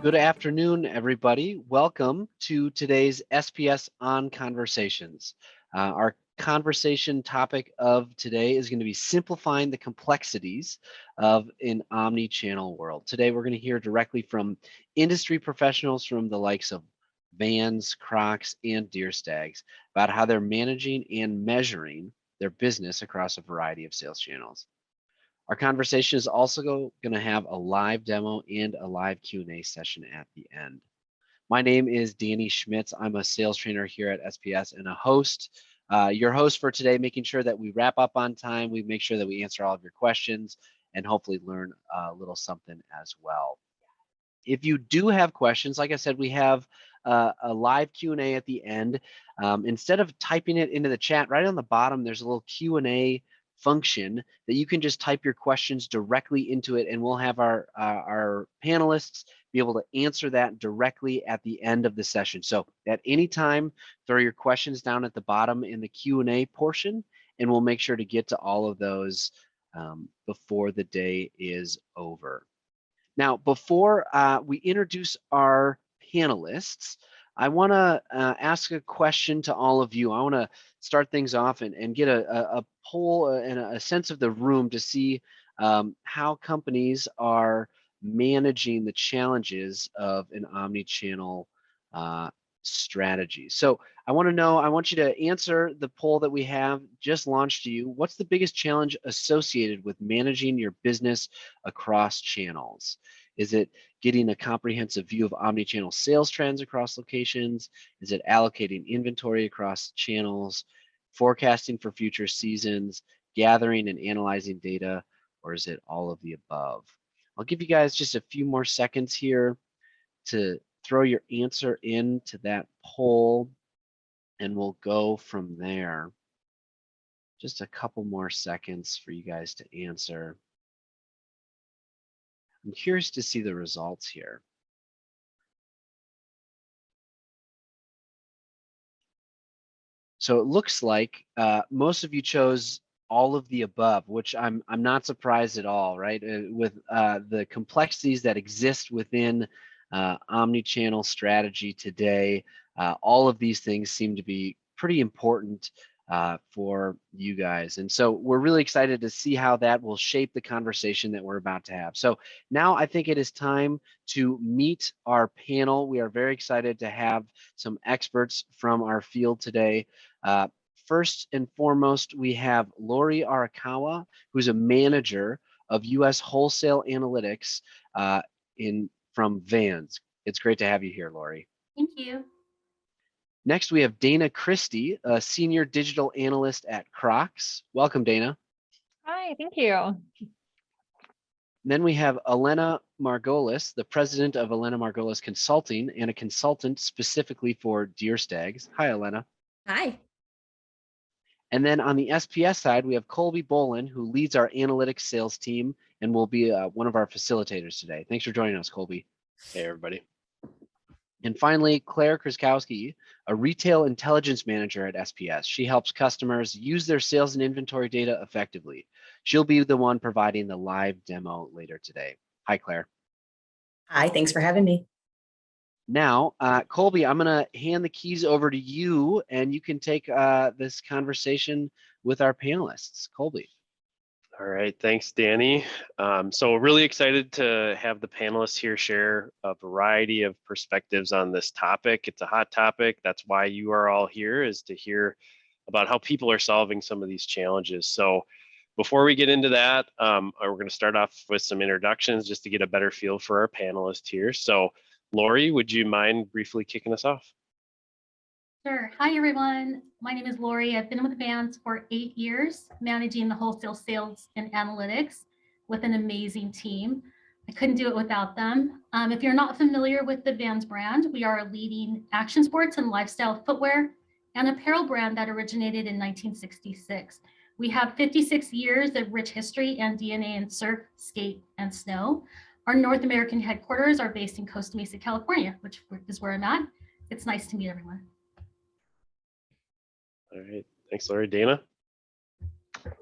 Good afternoon, everybody. Welcome to today's SPS on Conversations. Our conversation topic of today is going to be simplifying the complexities of an omni-channel world. Today, we're going to hear directly from industry professionals from the likes of Vans, Crocs, and Deer Stags about how they're managing and measuring their business across a variety of sales channels. Our conversation is also going to have a live demo and a live Q&A session at the end. My name is Danny Schmitz. I'm a sales trainer here at SPS and a host, your host for today, making sure that we wrap up on time. We make sure that we answer all of your questions and hopefully learn a little something as well. If you do have questions, like I said, we have a live Q&A at the end. Instead of typing it into the chat, right on the bottom, there's a little Q&A function that you can just type your questions directly into it, and we'll have our panelists be able to answer that directly at the end of the session. So at any time, throw your questions down at the bottom in the Q&A portion, and we'll make sure to get to all of those before the day is over. Now, before we introduce our panelists, I want to ask a question to all of you. I want to start things off and get a poll and a sense of the room to see how companies are managing the challenges of an omni-channel strategy. So I want to know, I want you to answer the poll that we have just launched to you. What's the biggest challenge associated with managing your business across channels? Is it getting a comprehensive view of omni-channel sales trends across locations? Is it allocating inventory across channels, forecasting for future seasons, gathering and analyzing data, or is it all of the above? I'll give you guys just a few more seconds here to throw your answer into that poll, and we'll go from there. Just a couple more seconds for you guys to answer. I'm curious to see the results here. So it looks like most of you chose all of the above, which I'm not surprised at all, right? With the complexities that exist within omni-channel strategy today, all of these things seem to be pretty important for you guys. And so we're really excited to see how that will shape the conversation that we're about to have. So now I think it is time to meet our panel. We are very excited to have some experts from our field today. First and foremost, we have Lori Arakawa, who's a manager of U.S. Wholesale Analytics from Vans. It's great to have you here, Lori. Thank you. Next, we have Dana Christie, a senior digital analyst at Crocs. Welcome, Dana. Hi, thank you. Then we have Elena Margolis, the president of Elena Margolis Consulting and a consultant specifically for Deer Stags. Hi, Elena. Hi. And then on the SPS side, we have Colby Bolin, who leads our analytics sales team and will be one of our facilitators today. Thanks for joining us, Colby. Hey, everybody. And finally, Claire Kraskowski, a retail intelligence manager at SPS. She helps customers use their sales and inventory data effectively. She'll be the one providing the live demo later today. Hi, Claire. Hi, thanks for having me. Now, Colby, I'm going to hand the keys over to you, and you can take this conversation with our panelists. Colby. All right, thanks, Danny. So really excited to have the panelists here share a variety of perspectives on this topic. It's a hot topic. That's why you are all here, is to hear about how people are solving some of these challenges. So before we get into that, we're going to start off with some introductions just to get a better feel for our panelists here. So Lori, would you mind briefly kicking us off? Sure. Hi, everyone. My name is Lori. I've been with Vans for 8 years, managing the wholesale sales and analytics with an amazing team. I couldn't do it without them. If you're not familiar with the Vans brand, we are a leading action sports and lifestyle footwear and apparel brand that originated in 1966. We have 56 years of rich history and DNA in surf, skate, and snow. Our North American headquarters are based in Costa Mesa, California, which is where I'm at. It's nice to meet everyone. All right, thanks, Lori. Dana?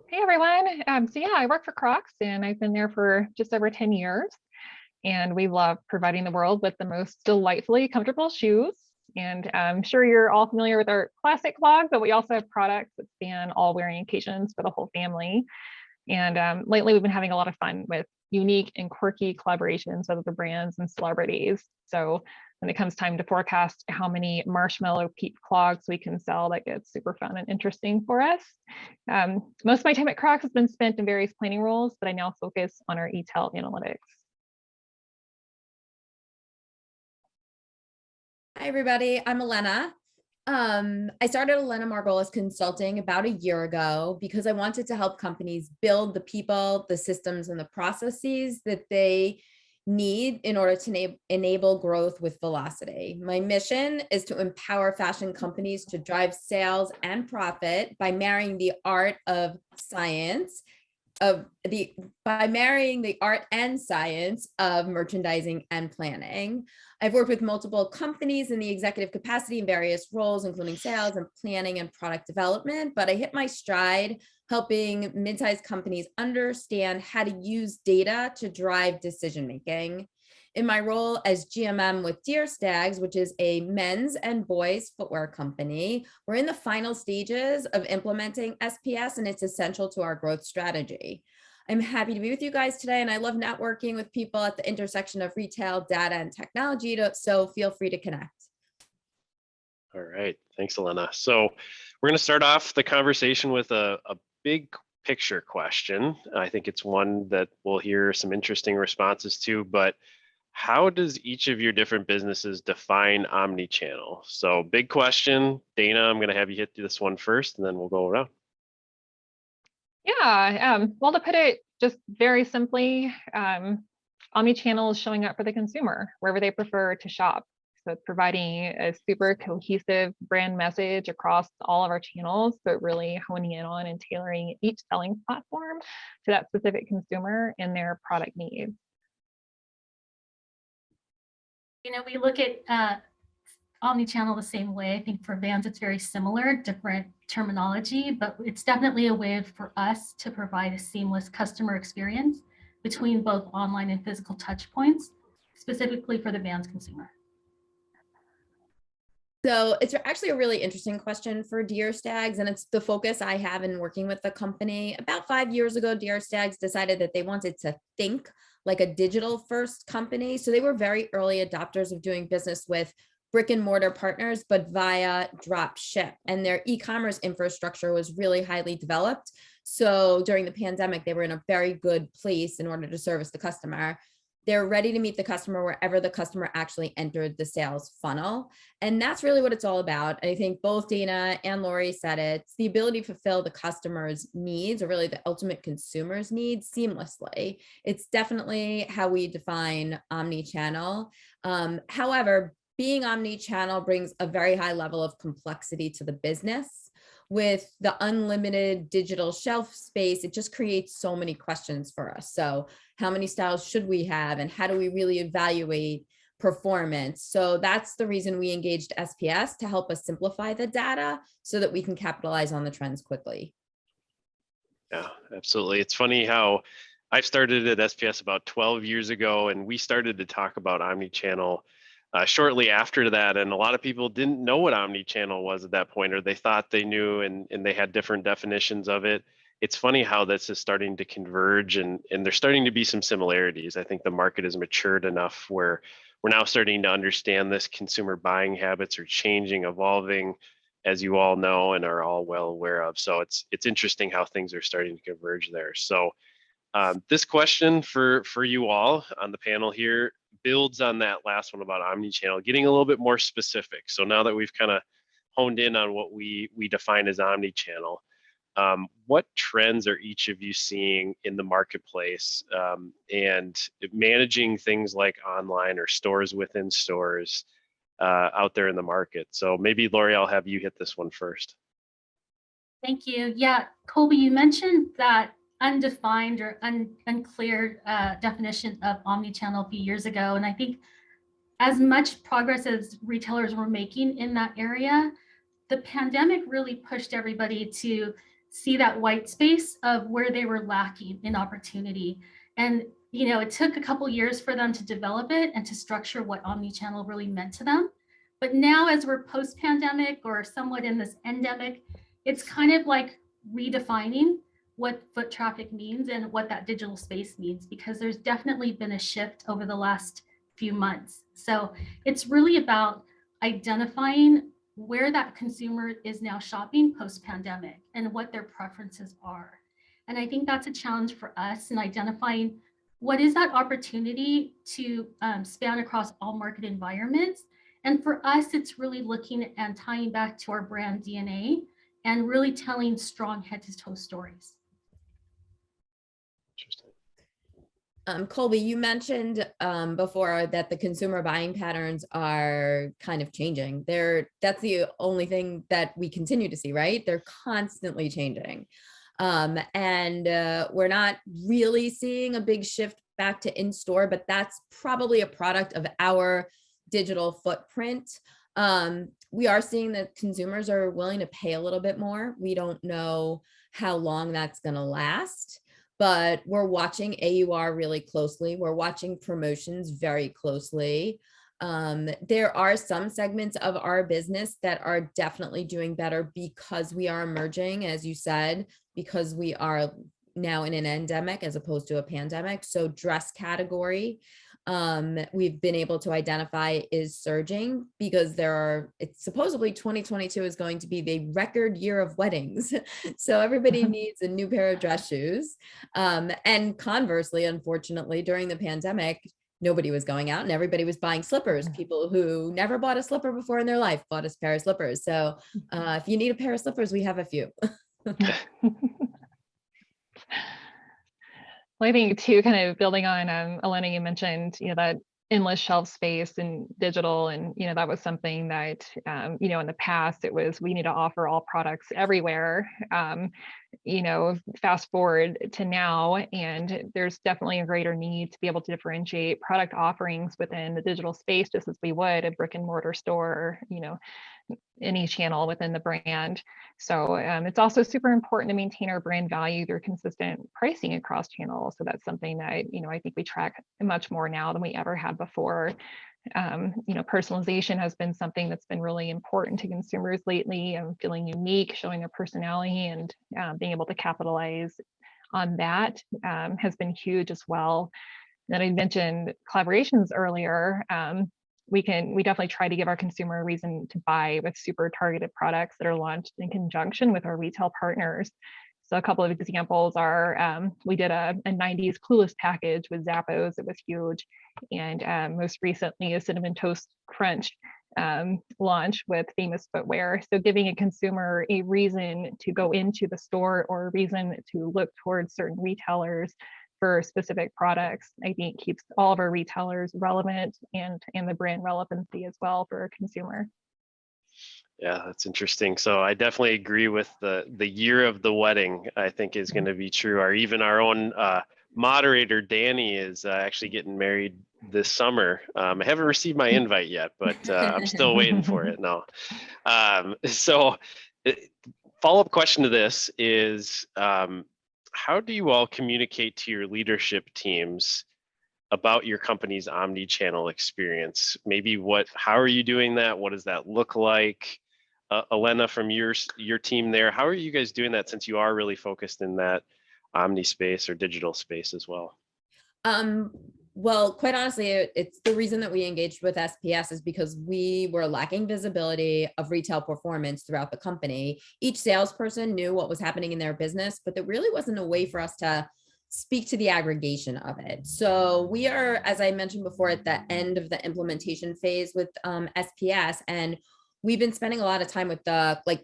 Hey, everyone. So yeah, I work for Crocs, and I've been there for just over 10 years. And we love providing the world with the most delightfully comfortable shoes. And I'm sure you're all familiar with our classic clog, but we also have products that span all wearing occasions for the whole family. And lately, we've been having a lot of fun with unique and quirky collaborations with other brands and celebrities. So when it comes time to forecast how many marshmallow peep clogs we can sell, that gets super fun and interesting for us. Most of my time at Crocs has been spent in various planning roles, but I now focus on our e-tail analytics. Hi, everybody. I'm Elena. I started Elena Margolis Consulting about a year ago because I wanted to help companies build the people, the systems, and the processes that they need in order to enable growth with velocity. My mission is to empower fashion companies to drive sales and profit by marrying the art and science of merchandising and planning. I've worked with multiple companies in the executive capacity in various roles, including sales and planning and product development, but I hit my stride helping mid-sized companies understand how to use data to drive decision-making. In my role as GMM with Deer Stags, which is a men's and boys footwear company, we're in the final stages of implementing SPS, and it's essential to our growth strategy. I'm happy to be with you guys today, and I love networking with people at the intersection of retail, data, and technology, so feel free to connect. All right, thanks, Elena. So we're going to start off the conversation with a big picture question. I think it's one that we'll hear some interesting responses to, but how does each of your different businesses define omnichannel? So big question. Dana, I'm going to have you hit this one first, and then we'll go around. Yeah, well, to put it just very simply, omnichannel is showing up for the consumer wherever they prefer to shop. So it's providing a super cohesive brand message across all of our channels, but really honing in on and tailoring each selling platform to that specific consumer and their product needs. You know, we look at omnichannel the same way. I think for Vans, it's very similar, different terminology, but it's definitely a way for us to provide a seamless customer experience between both online and physical touch points, specifically for the Vans consumer. So it's actually a really interesting question for Deer Stags, and it's the focus I have in working with the company. About 5 years ago, Deer Stags decided that they wanted to think like a digital first company. So they were very early adopters of doing business with brick and mortar partners, but via drop ship. And their e-commerce infrastructure was really highly developed. So during the pandemic, they were in a very good place in order to service the customer. They're ready to meet the customer wherever the customer actually entered the sales funnel. And that's really what it's all about. And I think both Dana and Lori said it. It's the ability to fulfill the customer's needs, or really the ultimate consumer's needs, seamlessly. It's definitely how we define omnichannel. However, being omnichannel brings a very high level of complexity to the business. With the unlimited digital shelf space, it just creates so many questions for us. So how many styles should we have, and how do we really evaluate performance? So that's the reason we engaged SPS to help us simplify the data so that we can capitalize on the trends quickly. Yeah, absolutely. It's funny how I started at SPS about 12 years ago, and we started to talk about omnichannel shortly after that, and a lot of people didn't know what omnichannel was at that point, or they thought they knew, and they had different definitions of it. It's funny how this is starting to converge, and there's starting to be some similarities. I think the market has matured enough where we're now starting to understand this. Consumer buying habits are changing, evolving, as you all know and are all well aware of. So it's interesting how things are starting to converge there. So this question for you all on the panel here builds on that last one about omnichannel, getting a little bit more specific. So now that we've kind of honed in on what we define as omnichannel, what trends are each of you seeing in the marketplace, and managing things like online or stores within stores out there in the market? So maybe Lori, I'll have you hit this one first. Thank you. Yeah, Colby, you mentioned that undefined or unclear definition of omnichannel a few years ago. And I think as much progress as retailers were making in that area, the pandemic really pushed everybody to see that white space of where they were lacking in opportunity. And, it took a couple years for them to develop it and to structure what omnichannel really meant to them. But now, as we're post-pandemic or somewhat in this endemic, it's kind of like redefining what foot traffic means and what that digital space means, because there's definitely been a shift over the last few months. So it's really about identifying where that consumer is now shopping post-pandemic and what their preferences are. And I think that's a challenge for us in identifying what is that opportunity to span across all market environments. And for us, it's really looking and tying back to our brand DNA and really telling strong head to toe stories. Interesting. Colby, you mentioned before that the consumer buying patterns are kind of changing. That's the only thing that we continue to see, right? They're constantly changing. And we're not really seeing a big shift back to in-store, but that's probably a product of our digital footprint. We are seeing that consumers are willing to pay a little bit more. We don't know how long that's going to last, but we're watching AUR really closely. We're watching promotions very closely. There are some segments of our business that are definitely doing better because we are emerging, as you said, because we are now in an endemic as opposed to a pandemic. So dress category, we've been able to identify is surging because it's supposedly 2022 is going to be the record year of weddings. So everybody needs a new pair of dress shoes. And conversely, unfortunately, during the pandemic, nobody was going out and everybody was buying slippers. People who never bought a slipper before in their life bought a pair of slippers. So if you need a pair of slippers, we have a few. Well, I think too, kind of building on Elena, you mentioned, that endless shelf space and digital, and that was something that in the past it was we need to offer all products everywhere. Fast forward to now, and there's definitely a greater need to be able to differentiate product offerings within the digital space, just as we would a brick and mortar store, any channel within the brand. So it's also super important to maintain our brand value through consistent pricing across channels. So that's something that, I think we track much more now than we ever had before. Personalization has been something that's been really important to consumers lately, and feeling unique, showing their personality, and being able to capitalize on that has been huge as well. Then I mentioned collaborations earlier. We definitely try to give our consumer a reason to buy with super targeted products that are launched in conjunction with our retail partners. So a couple of examples are, we did a 90s Clueless package with Zappos. It was huge. And most recently, a Cinnamon Toast Crunch launch with Famous Footwear. So giving a consumer a reason to go into the store or a reason to look towards certain retailers for specific products, I think keeps all of our retailers relevant and the brand relevancy as well for a consumer. Yeah, that's interesting. So I definitely agree with the year of the wedding, I think is going to be true. Or even our own moderator, Danny, is actually getting married this summer. I haven't received my invite yet, but I'm still waiting for it now. So follow-up question to this is, how do you all communicate to your leadership teams about your company's omni-channel experience? Maybe how are you doing that? What does that look like? Elena, from your team there, how are you guys doing that, since you are really focused in that omni space or digital space as well? Well, quite honestly, it's the reason that we engaged with SPS is because we were lacking visibility of retail performance throughout the company. Each salesperson knew what was happening in their business, but there really wasn't a way for us to speak to the aggregation of it. So we are, as I mentioned before, at the end of the implementation phase with SPS, and we've been spending a lot of time with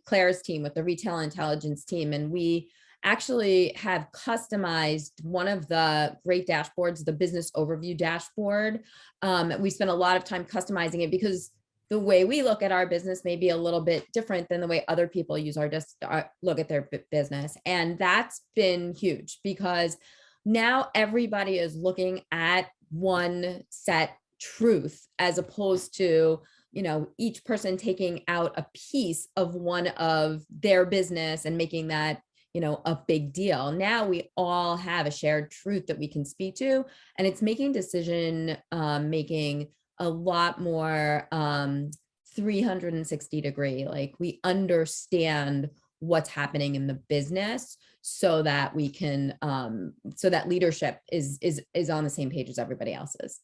Claire's team, with the retail intelligence team, and we actually have customized one of the great dashboards, the business overview dashboard. We spent a lot of time customizing it because the way we look at our business may be a little bit different than the way other people look at their business. And that's been huge because now everybody is looking at one set truth as opposed to each person taking out a piece of one of their business and making that a big deal. Now we all have a shared truth that we can speak to, and it's making decision making a lot more 360 degree. Like, we understand what's happening in the business so that we can so that leadership is on the same page as everybody else is.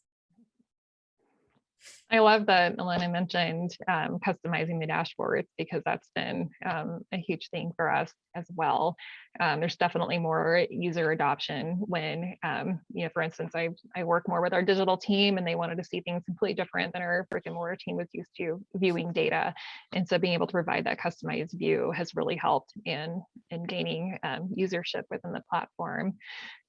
I love that Elena mentioned customizing the dashboards, because that's been a huge thing for us as well. There's definitely more user adoption when, for instance, I work more with our digital team, and they wanted to see things completely different than our brick and mortar team was used to viewing data. And so being able to provide that customized view has really helped in gaining usership within the platform.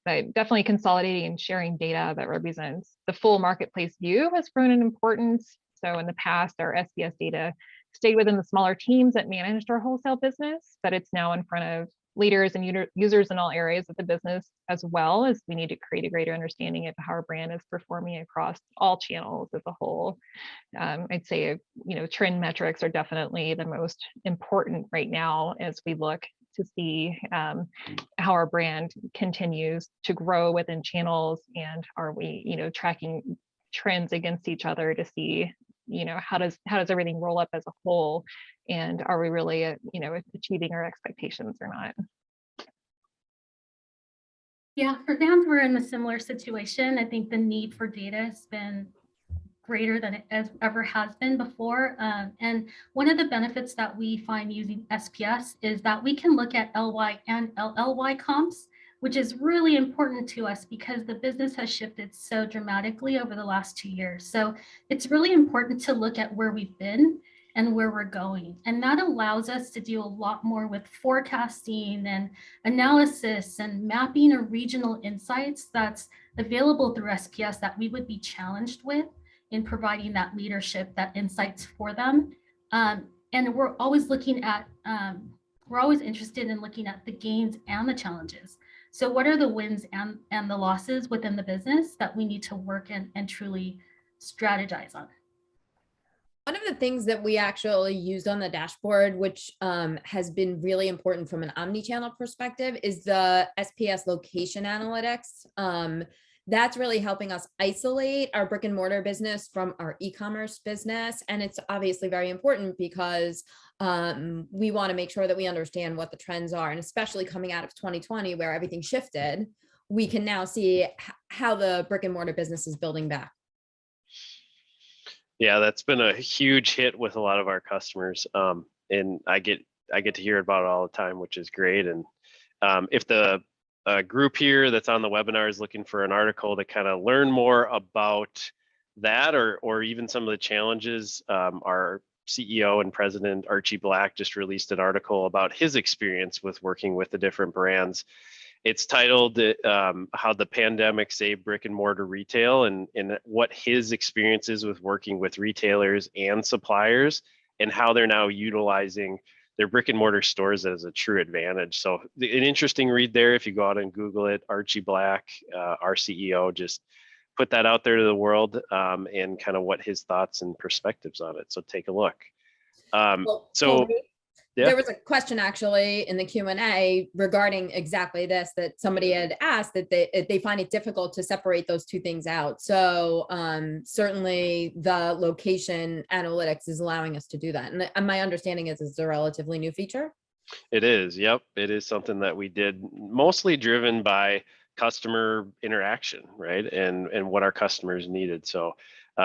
But definitely consolidating and sharing data that represents the full marketplace view has grown in importance. So in the past, our SPS data stayed within the smaller teams that managed our wholesale business, but it's now in front of leaders and users in all areas of the business, as well as we need to create a greater understanding of how our brand is performing across all channels as a whole. I'd say, trend metrics are definitely the most important right now as we look to see how our brand continues to grow within channels, and are we, tracking trends against each other to see, how does everything roll up as a whole, and are we really, achieving our expectations or not? Yeah, for Vans, we're in a similar situation. I think the need for data has been greater than it ever has been before. And one of the benefits that we find using SPS is that we can look at LY and LLY comps, which is really important to us because the business has shifted so dramatically over the last 2 years. So it's really important to look at where we've been and where we're going. And that allows us to do a lot more with forecasting and analysis and mapping of regional insights that's available through SPS that we would be challenged with in providing that leadership, that insights for them. And we're always looking at, we're always interested in looking at the gains and the challenges. So what are the wins and the losses within the business that we need to work and truly strategize on? One of the things that we actually used on the dashboard, which has been really important from an omnichannel perspective, is the Sps Location Analytics. That's really helping us isolate our brick and mortar business from our e-commerce business. And it's obviously very important because we want to make sure that we understand what the trends are. And especially coming out of 2020, where everything shifted, we can now see how the brick and mortar business is building back. Yeah, that's been a huge hit with a lot of our customers. And I get to hear about it all the time, which is great. And if the group here that's on the webinar is looking for an article to kind of learn more about that, or even some of the challenges, our CEO and president, Archie Black, just released an article about his experience with working with the different brands. It's titled How the Pandemic Saved Brick and Mortar Retail, and what his experience is with working with retailers and suppliers, and how they're now utilizing their brick and mortar stores as a true advantage. So an interesting read there. If you go out and Google it, Archie Black, our CEO, just put that out there to the world, and kind of what his thoughts and perspectives on it. So take a look. Yeah. There was a question actually in the Q&A regarding exactly this, that somebody had asked that they find it difficult to separate those two things out. So certainly the location analytics is allowing us to do that. And my understanding is it's a relatively new feature. It is. Yep. It is something that we did, mostly driven by customer interaction, right? And what our customers needed. So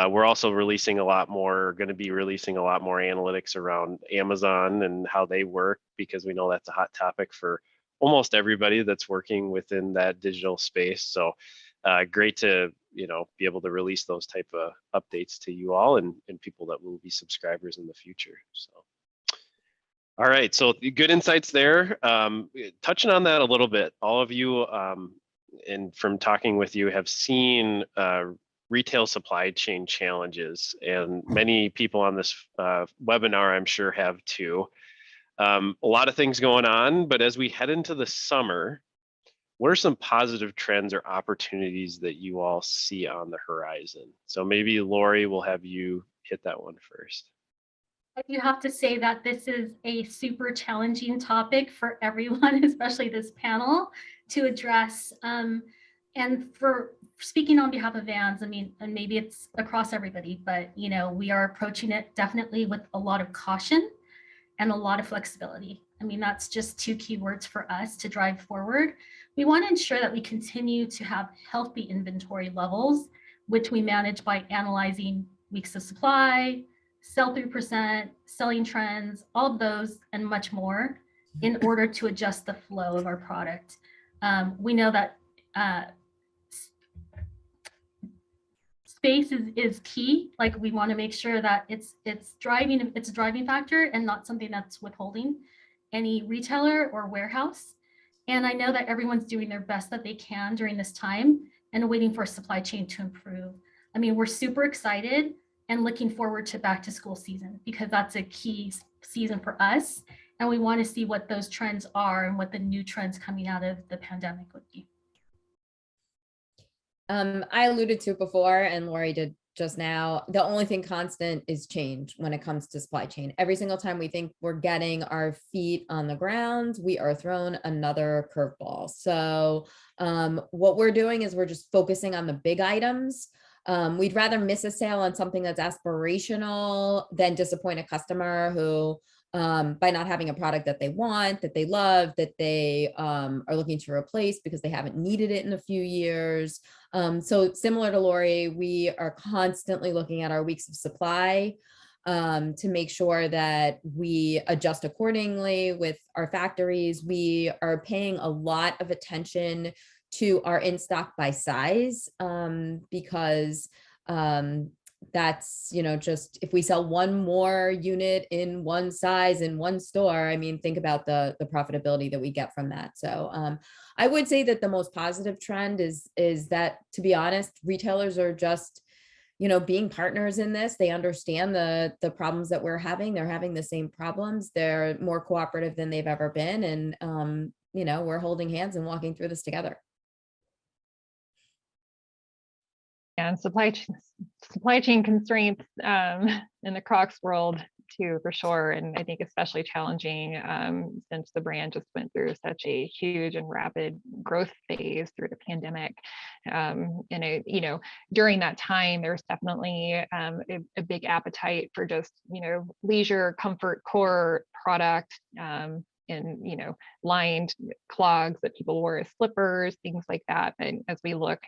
we're also releasing a lot more, going to be releasing a lot more analytics around Amazon and how they work, because we know that's a hot topic for almost everybody that's working within that digital space. So great to, be able to release those type of updates to you all and people that will be subscribers in the future. So, all right. So good insights there. Touching on that a little bit, all of you, and from talking with you, have seen retail supply chain challenges, and many people on this webinar, I'm sure, have too. A lot of things going on, but as we head into the summer, what are some positive trends or opportunities that you all see on the horizon? So maybe Lori, will have you hit that one first. I do have to say that this is a super challenging topic for everyone, especially this panel, to address. And for speaking on behalf of Vans, I mean, and maybe it's across everybody, but we are approaching it definitely with a lot of caution and a lot of flexibility. I mean, that's just two key words for us to drive forward. We want to ensure that we continue to have healthy inventory levels, which we manage by analyzing weeks of supply, sell-through percent, selling trends, all of those and much more in order to adjust the flow of our product. We know that space is key. Like we want to make sure that it's a driving factor and not something that's withholding any retailer or warehouse. And I know that everyone's doing their best that they can during this time and waiting for supply chain to improve. I mean, we're super excited and looking forward to back to school season because that's a key season for us. And we want to see what those trends are and what the new trends coming out of the pandemic would be. I alluded to it before, and Lori did just now. The only thing constant is change when it comes to supply chain. Every single time we think we're getting our feet on the ground, we are thrown another curveball. So what we're doing is we're just focusing on the big items. We'd rather miss a sale on something that's aspirational than disappoint a customer who by not having a product that they want, that they love, that they are looking to replace because they haven't needed it in a few years. So similar to Lori, we are constantly looking at our weeks of supply to make sure that we adjust accordingly with our factories. We are paying a lot of attention to our in-stock by size because that's, just if we sell one more unit in one size in one store, I mean, think about the profitability that we get from that. So I would say that the most positive trend is that, to be honest, retailers are just, being partners in this. They understand the problems that we're having. They're having the same problems. They're more cooperative than they've ever been. And, we're holding hands and walking through this together. And supply chain constraints in the Crocs world too, for sure. And I think especially challenging since the brand just went through such a huge and rapid growth phase through the pandemic. And during that time, there's definitely a big appetite for just, leisure, comfort, core product. And lined clogs that people wore as slippers, things like that. And as we look,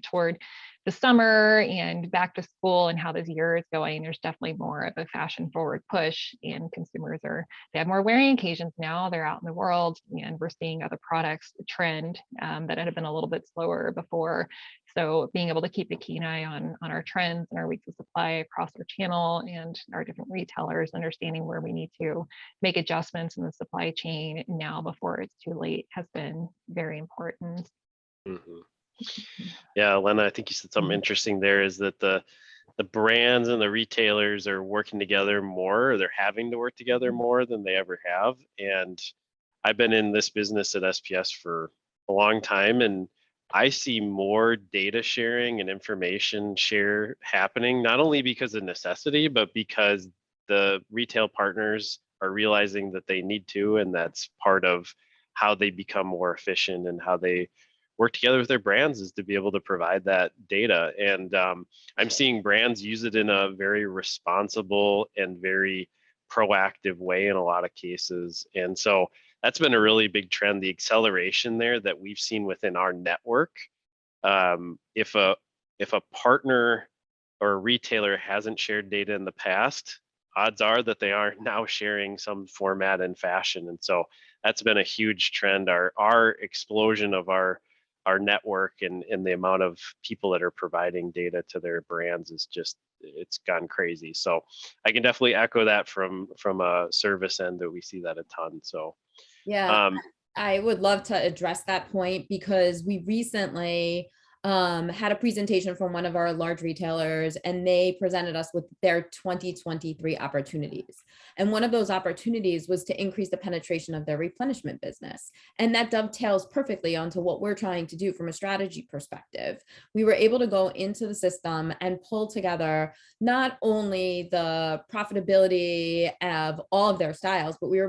toward the summer and back to school and how this year is going, there's definitely more of a fashion forward push, and consumers they have more wearing occasions now. They're out in the world, and we're seeing other products trend that had been a little bit slower before. So being able to keep a keen eye on our trends and our weeks of supply across our channel and our different retailers, understanding where we need to make adjustments in the supply chain now before it's too late, has been very important. Mm-hmm. Yeah, Lena, I think you said something interesting there, is that the brands and the retailers are working together more, or they're having to work together more than they ever have. And I've been in this business at SPS for a long time, and I see more data sharing and information share happening, not only because of necessity, but because the retail partners are realizing that they need to, and that's part of how they become more efficient and how they work together with their brands, is to be able to provide that data. And I'm seeing brands use it in a very responsible and very proactive way in a lot of cases. And so that's been a really big trend, the acceleration there that we've seen within our network. If a partner or a retailer hasn't shared data in the past, odds are that they are now sharing some format and fashion. And so that's been a huge trend. Our explosion of our network and the amount of people that are providing data to their brands is just, it's gone crazy. So I can definitely echo that from a service end, that we see that a ton. So yeah, I would love to address that point, because we recently had a presentation from one of our large retailers, and they presented us with their 2023 opportunities. And one of those opportunities was to increase the penetration of their replenishment business. And that dovetails perfectly onto what we're trying to do from a strategy perspective. We were able to go into the system and pull together not only the profitability of all of their styles, but we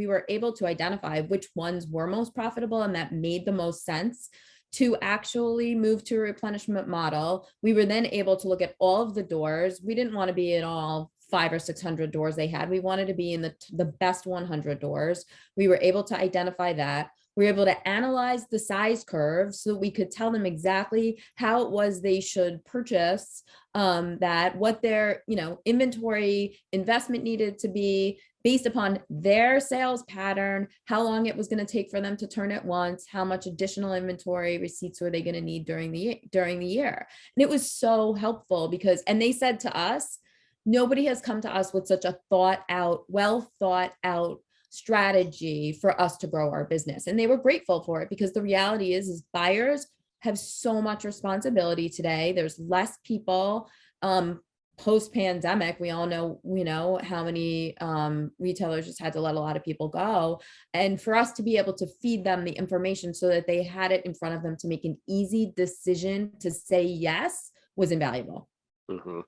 were able to identify which ones were most profitable and that made the most sense to actually move to a replenishment model. We were then able to look at all of the doors. We didn't want to be in all 500 or 600 doors they had. We wanted to be in the best 100 doors. We were able to identify that. We were able to analyze the size curve so that we could tell them exactly how it was they should purchase that, what their inventory investment needed to be based upon their sales pattern, how long it was going to take for them to turn it once, how much additional inventory receipts were they going to need during the year. And it was so helpful because, and they said to us, nobody has come to us with such a well thought out strategy for us to grow our business. And they were grateful for it because the reality is buyers have so much responsibility today. There's less people. Post-pandemic, we all know how many retailers just had to let a lot of people go. And for us to be able to feed them the information so that they had it in front of them to make an easy decision to say yes was invaluable. Mm-hmm.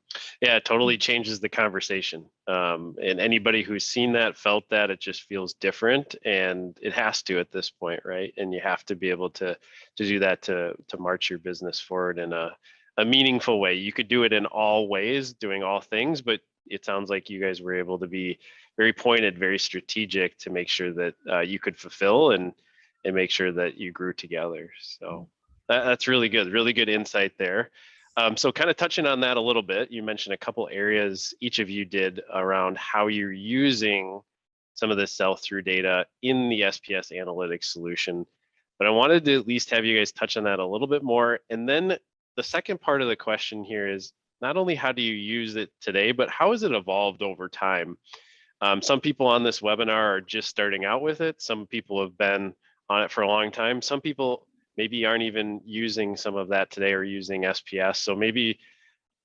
Yeah, it totally changes the conversation. And anybody who's seen that, felt that, it just feels different, and it has to at this point, right? And you have to be able to do that to march your business forward in a meaningful way. You could do it in all ways, doing all things, but it sounds like you guys were able to be very pointed, very strategic to make sure that you could fulfill and make sure that you grew together. So that's really good insight there. So kind of touching on that a little bit, you mentioned a couple areas each of you did around how you're using some of the sell-through data in the SPS analytics solution. But I wanted to at least have you guys touch on that a little bit more. And then the second part of the question here is not only how do you use it today, but how has it evolved over time? Some people on this webinar are just starting out with it. Some people have been on it for a long time. Some people maybe aren't even using some of that today or using SPS. So maybe,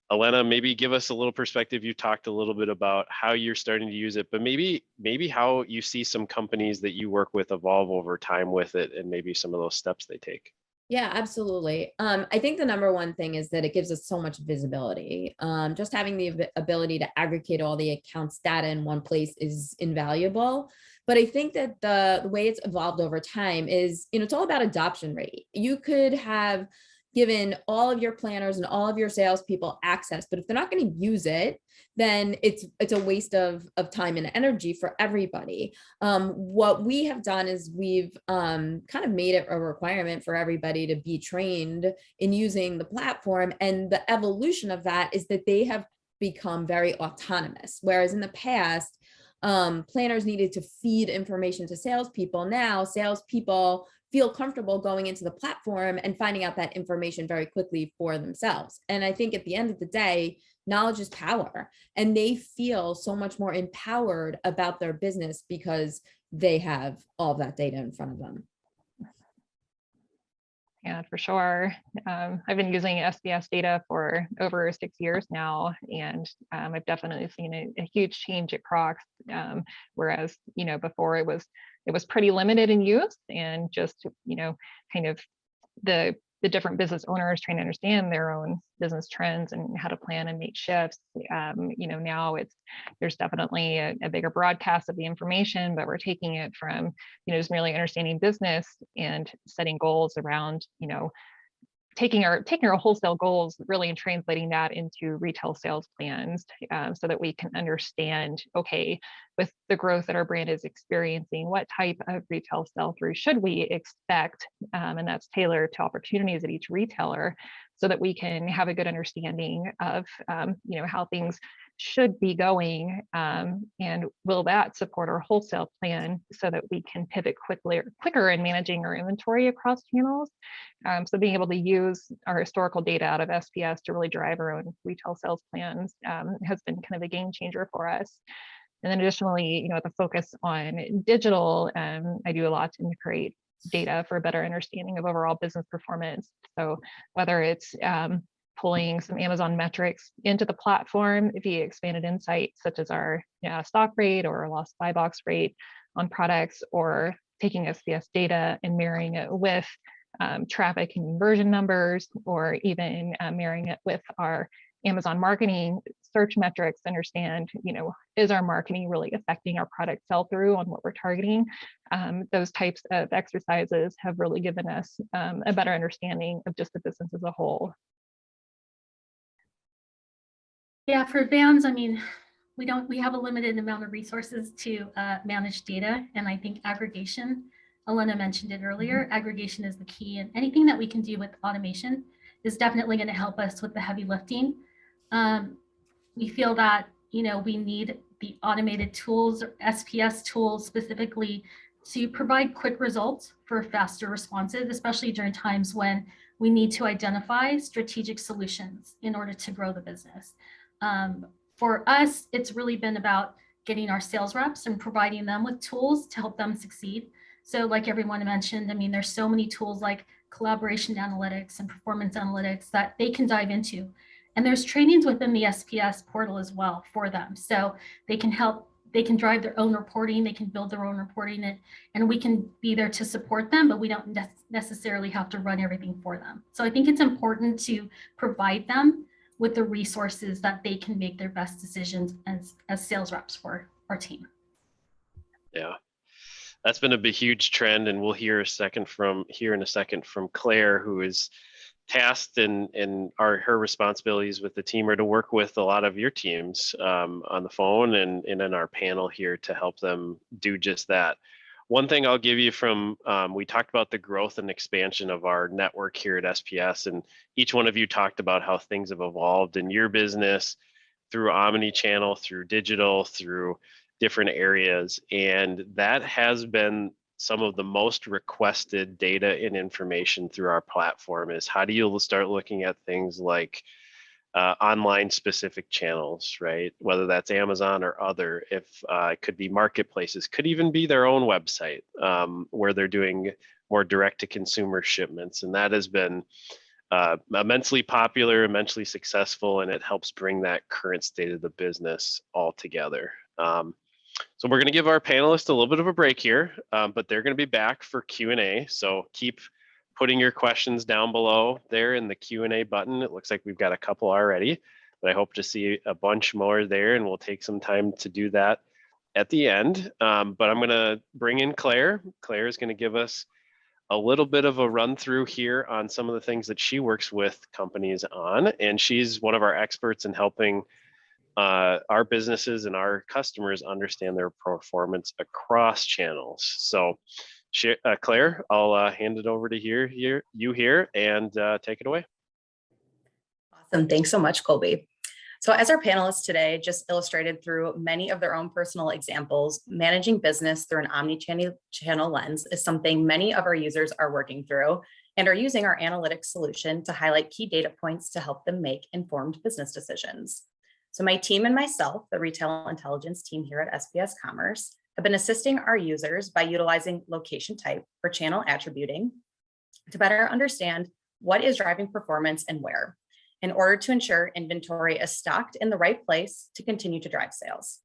Elena, maybe give us a little perspective. You talked a little bit about how you're starting to use it, but maybe how you see some companies that you work with evolve over time with it and maybe some of those steps they take. Yeah, absolutely. I think the number one thing is that it gives us so much visibility. Just having the ability to aggregate all the accounts data in one place is invaluable. But I think that the way it's evolved over time is, it's all about adoption rate. You could have given all of your planners and all of your salespeople access, but if they're not going to use it, then it's a waste of time and energy for everybody. What we have done is we've kind of made it a requirement for everybody to be trained in using the platform. And the evolution of that is that they have become very autonomous. Whereas in the past, planners needed to feed information to salespeople. Now salespeople feel comfortable going into the platform and finding out that information very quickly for themselves. And I think at the end of the day, knowledge is power, and they feel so much more empowered about their business because they have all of that data in front of them. Yeah, for sure. I've been using SPS data for over 6 years now, and I've definitely seen a huge change at Crocs. Whereas, before it was pretty limited in use, and just, kind of the different business owners trying to understand their own business trends and how to plan and make shifts. Now there's definitely a bigger broadcast of the information, but we're taking it from, just merely understanding business and setting goals around, taking our wholesale goals really and translating that into retail sales plans, so that we can understand, okay, with the growth that our brand is experiencing, what type of retail sell-through should we expect? And that's tailored to opportunities at each retailer, so that we can have a good understanding of how things should be going, and will that support our wholesale plan so that we can pivot quicker in managing our inventory across channels. So being able to use our historical data out of SPS to really drive our own retail sales plans has been kind of a game changer for us. And then additionally, the focus on digital, I do a lot to integrate data for a better understanding of overall business performance. So whether it's pulling some Amazon metrics into the platform via expanded insights, such as our stock rate or lost buy box rate on products, or taking SPS data and marrying it with traffic and conversion numbers, or even marrying it with our Amazon marketing search metrics, understand, is our marketing really affecting our product sell-through on what we're targeting? Those types of exercises have really given us a better understanding of just the business as a whole. Yeah, for Vans, I mean, we have a limited amount of resources to manage data, and I think aggregation, Elena mentioned it earlier, aggregation is the key, and anything that we can do with automation is definitely going to help us with the heavy lifting. We feel that, we need the automated tools, or SPS tools specifically, to provide quick results for faster responses, especially during times when we need to identify strategic solutions in order to grow the business. For us, it's really been about getting our sales reps and providing them with tools to help them succeed. So like everyone mentioned, I mean, there's so many tools like collaboration analytics and performance analytics that they can dive into. And there's trainings within the SPS portal as well for them. So they can drive their own reporting, they can build their own reporting, and we can be there to support them, but we don't necessarily have to run everything for them. So I think it's important to provide them with the resources that they can make their best decisions as sales reps for our team. Yeah, that's been a huge trend, and we'll hear in a second from Claire, who is tasked and her responsibilities with the team are to work with a lot of your teams on the phone and in our panel here to help them do just that. One thing I'll give you from, we talked about the growth and expansion of our network here at SPS, and each one of you talked about how things have evolved in your business through Omnichannel, through digital, through different areas. And that has been some of the most requested data and information through our platform is how do you start looking at things like online specific channels, right? Whether that's Amazon or other, if it could be marketplaces, could even be their own website where they're doing more direct to consumer shipments. And that has been immensely popular, immensely successful, and it helps bring that current state of the business all together. So we're going to give our panelists a little bit of a break here, but they're going to be back for Q&A. So keep putting your questions down below there in the Q&A button. It looks like we've got a couple already, but I hope to see a bunch more there, and we'll take some time to do that at the end. But I'm going to bring in Claire. Claire is going to give us a little bit of a run through here on some of the things that she works with companies on, and she's one of our experts in helping our businesses and our customers understand their performance across channels. So Claire, I'll hand it over to you here and take it away. Awesome. Thanks so much, Colby. So as our panelists today just illustrated through many of their own personal examples, managing business through an omni-channel lens is something many of our users are working through and are using our analytics solution to highlight key data points to help them make informed business decisions. So my team and myself, the retail intelligence team here at SPS Commerce, have been assisting our users by utilizing location type for channel attributing to better understand what is driving performance and where, in order to ensure inventory is stocked in the right place to continue to drive sales.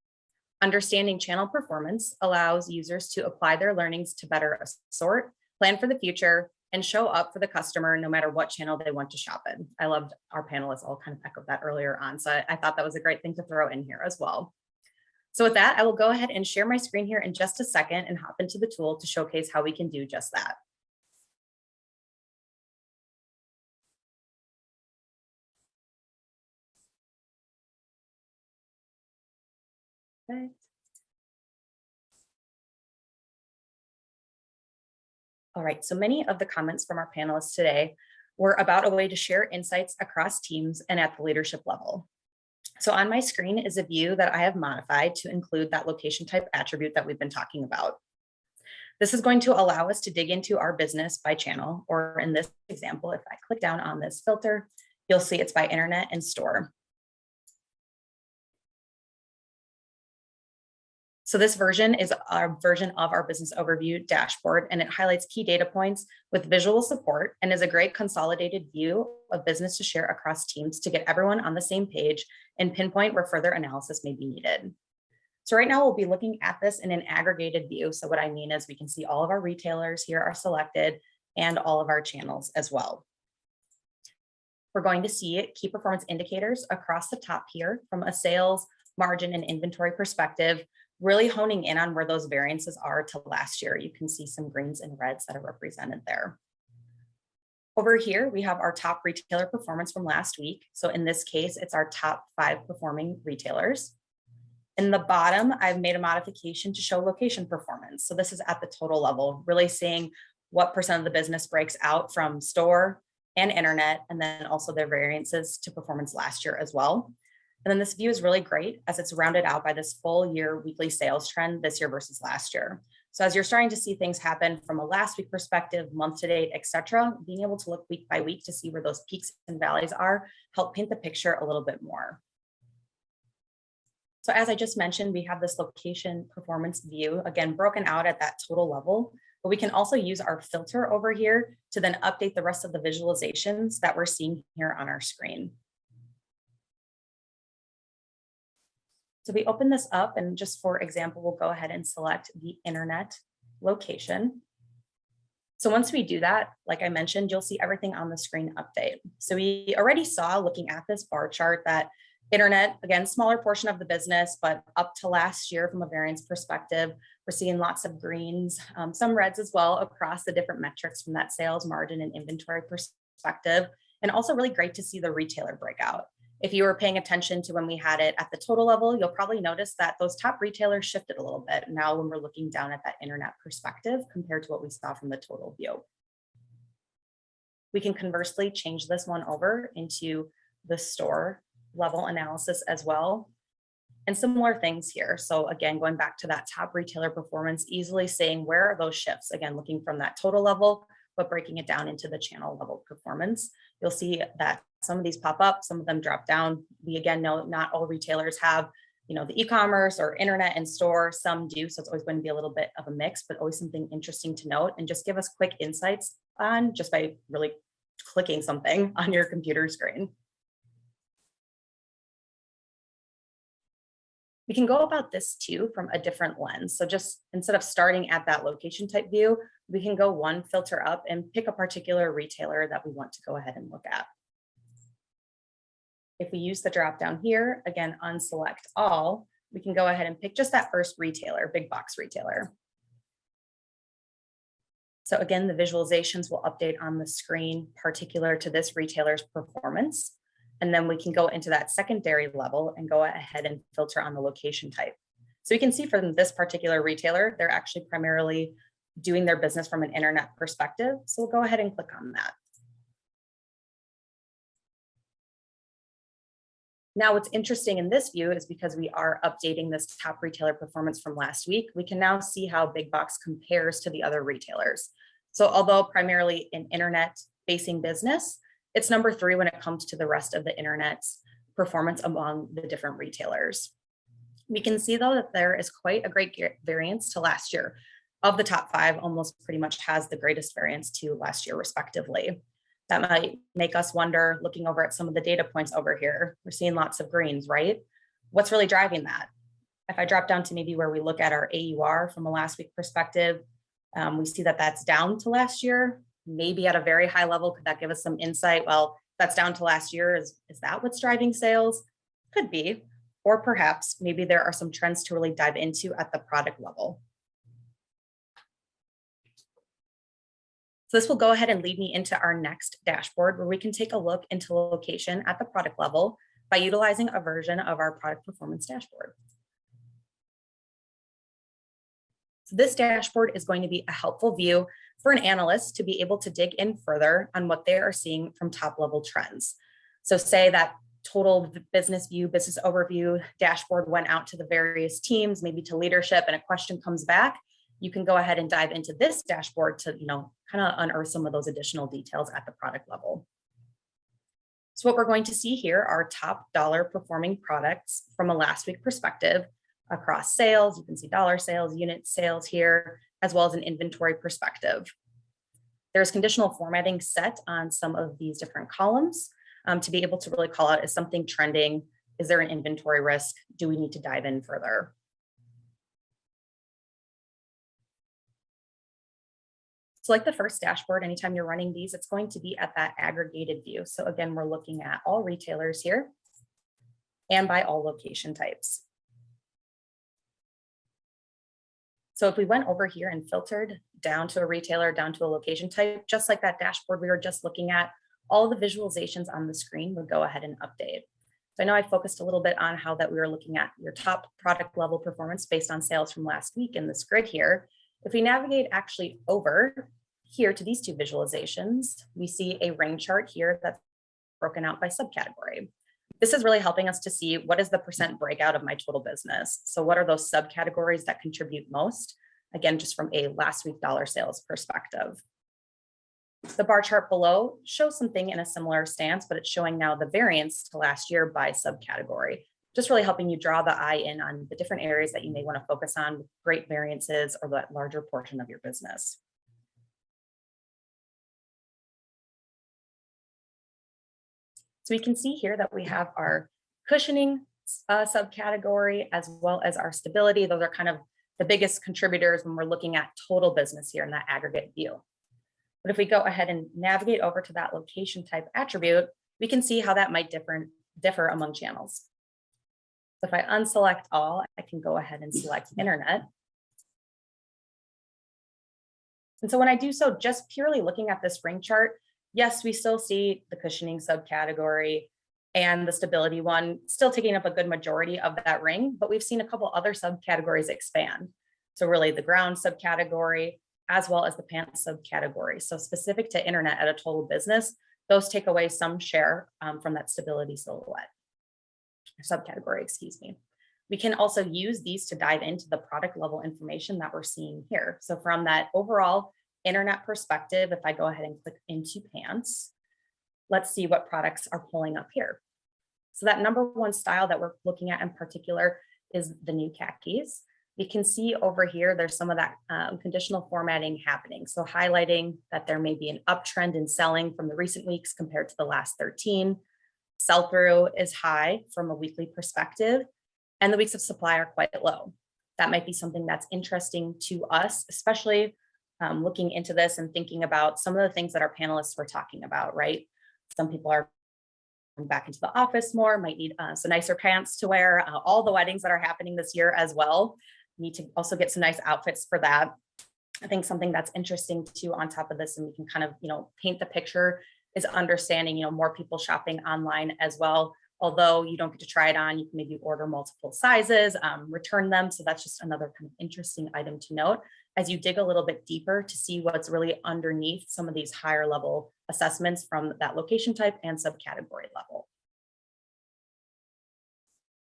Understanding channel performance allows users to apply their learnings to better assort, plan for the future, and show up for the customer no matter what channel they want to shop in. I loved our panelists all kind of echoed that earlier on, so I thought that was a great thing to throw in here as well. So with that, I will go ahead and share my screen here in just a second and hop into the tool to showcase how we can do just that. Okay. All right, so many of the comments from our panelists today were about a way to share insights across teams and at the leadership level. So on my screen is a view that I have modified to include that location type attribute that we've been talking about. This is going to allow us to dig into our business by channel, or in this example, if I click down on this filter, you'll see it's by internet and store. So this version is our version of our business overview dashboard, and it highlights key data points with visual support and is a great consolidated view of business to share across teams to get everyone on the same page and pinpoint where further analysis may be needed. So right now we'll be looking at this in an aggregated view. So what I mean is we can see all of our retailers here are selected and all of our channels as well. We're going to see key performance indicators across the top here from a sales, margin, and inventory perspective, really honing in on where those variances are to last year. You can see some greens and reds that are represented there. Over here, we have our top retailer performance from last week. So in this case, it's our top 5 performing retailers. In the bottom, I've made a modification to show location performance. So this is at the total level, really seeing what % of the business breaks out from store and internet, and then also their variances to performance last year as well. And then this view is really great as it's rounded out by this full year weekly sales trend this year versus last year. So as you're starting to see things happen from a last week perspective, month to date, et cetera, being able to look week by week to see where those peaks and valleys are, help paint the picture a little bit more. So as I just mentioned, we have this location performance view, again, broken out at that total level, but we can also use our filter over here to then update the rest of the visualizations that we're seeing here on our screen. So we open this up, and just for example, we'll go ahead and select the internet location. So once we do that, like I mentioned, you'll see everything on the screen update. So we already saw, looking at this bar chart, that internet, again, smaller portion of the business, but up to last year from a variance perspective, we're seeing lots of greens, some reds as well across the different metrics from that sales, margin, and inventory perspective. And also really great to see the retailer breakout. If you were paying attention to when we had it at the total level, you'll probably notice that those top retailers shifted a little bit now when we're looking down at that internet perspective compared to what we saw from the total view. We can conversely change this one over into the store level analysis as well. And similar things here. So again, going back to that top retailer performance, easily saying where are those shifts? Again, looking from that total level, but breaking it down into the channel level performance. You'll see that some of these pop up, some of them drop down. We again know not all retailers have, the e-commerce or internet and store, some do. So it's always going to be a little bit of a mix, but always something interesting to note and just give us quick insights on just by really clicking something on your computer screen. We can go about this too from a different lens. So just instead of starting at that location type view, we can go one filter up and pick a particular retailer that we want to go ahead and look at. If we use the drop down here, again, unselect all, we can go ahead and pick just that first retailer, big box retailer. So again, the visualizations will update on the screen particular to this retailer's performance. And then we can go into that secondary level and go ahead and filter on the location type. So you can see from this particular retailer, they're actually primarily doing their business from an internet perspective. So we'll go ahead and click on that. Now, what's interesting in this view is because we are updating this top retailer performance from last week, we can now see how Big Box compares to the other retailers. So although primarily an internet-facing business, it's number 3 when it comes to the rest of the internet's performance among the different retailers. We can see though that there is quite a great variance to last year. Of the top 5, almost pretty much has the greatest variance to last year respectively. That might make us wonder, looking over at some of the data points over here, we're seeing lots of greens, right? What's really driving that? If I drop down to maybe where we look at our AUR from a last week perspective, we see that that's down to last year. Maybe at a very high level, could that give us some insight? Well, that's down to last year. Is that what's driving sales? Could be. Or perhaps maybe there are some trends to really dive into at the product level. So this will go ahead and lead me into our next dashboard where we can take a look into location at the product level by utilizing a version of our product performance dashboard. So this dashboard is going to be a helpful view for an analyst to be able to dig in further on what they are seeing from top level trends. So say that total business view, business overview dashboard went out to the various teams, maybe to leadership, and a question comes back, you can go ahead and dive into this dashboard to, kind of unearth some of those additional details at the product level. So what we're going to see here are top dollar performing products from a last week perspective. across sales. You can see dollar sales, unit sales here, as well as an inventory perspective. There's conditional formatting set on some of these different columns to be able to really call out, is something trending? Is there an inventory risk? Do we need to dive in further? So like the first dashboard, anytime you're running these, it's going to be at that aggregated view. So again, we're looking at all retailers here and by all location types. So if we went over here and filtered down to a retailer, down to a location type, just like that dashboard we were just looking at, all the visualizations on the screen would go ahead and update. So I know I focused a little bit on how that we were looking at your top product level performance based on sales from last week in this grid here. If we navigate actually over here to these two visualizations, we see a ring chart here that's broken out by subcategory. This is really helping us to see what is the percent breakout of my total business. So what are those subcategories that contribute most? Again, just from a last week dollar sales perspective. The bar chart below shows something in a similar stance, but it's showing now the variance to last year by subcategory, just really helping you draw the eye in on the different areas that you may want to focus on with great variances or that larger portion of your business. So we can see here that we have our cushioning subcategory as well as our stability. Those are kind of the biggest contributors when we're looking at total business here in that aggregate view. But if we go ahead and navigate over to that location type attribute, we can see how that might differ among channels. So if I unselect all, I can go ahead and select internet. And so when I do so, just purely looking at this ring chart, yes, we still see the cushioning subcategory and the stability one still taking up a good majority of that ring, but we've seen a couple other subcategories expand. So really the ground subcategory, as well as the pants subcategory. So specific to internet at a total business, those take away some share from that stability silhouette, subcategory, excuse me. We can also use these to dive into the product level information that we're seeing here. So from that overall internet perspective, if I go ahead and click into pants, let's see what products are pulling up here. So that number one style that we're looking at in particular is the new khakis. We can see over here, there's some of that conditional formatting happening. So highlighting that there may be an uptrend in selling from the recent weeks compared to the last 13. Sell-through is high from a weekly perspective, and the weeks of supply are quite low. That might be something that's interesting to us, especially looking into this and thinking about some of the things that our panelists were talking about, right? Some people are back into the office more, might need some nicer pants to wear, all the weddings that are happening this year as well. Need to also get some nice outfits for that. I think something that's interesting too on top of this, and we can kind of, paint the picture, is understanding, more people shopping online as well. Although you don't get to try it on, you can maybe order multiple sizes, return them. So that's just another kind of interesting item to note as you dig a little bit deeper to see what's really underneath some of these higher level assessments from that location type and subcategory level.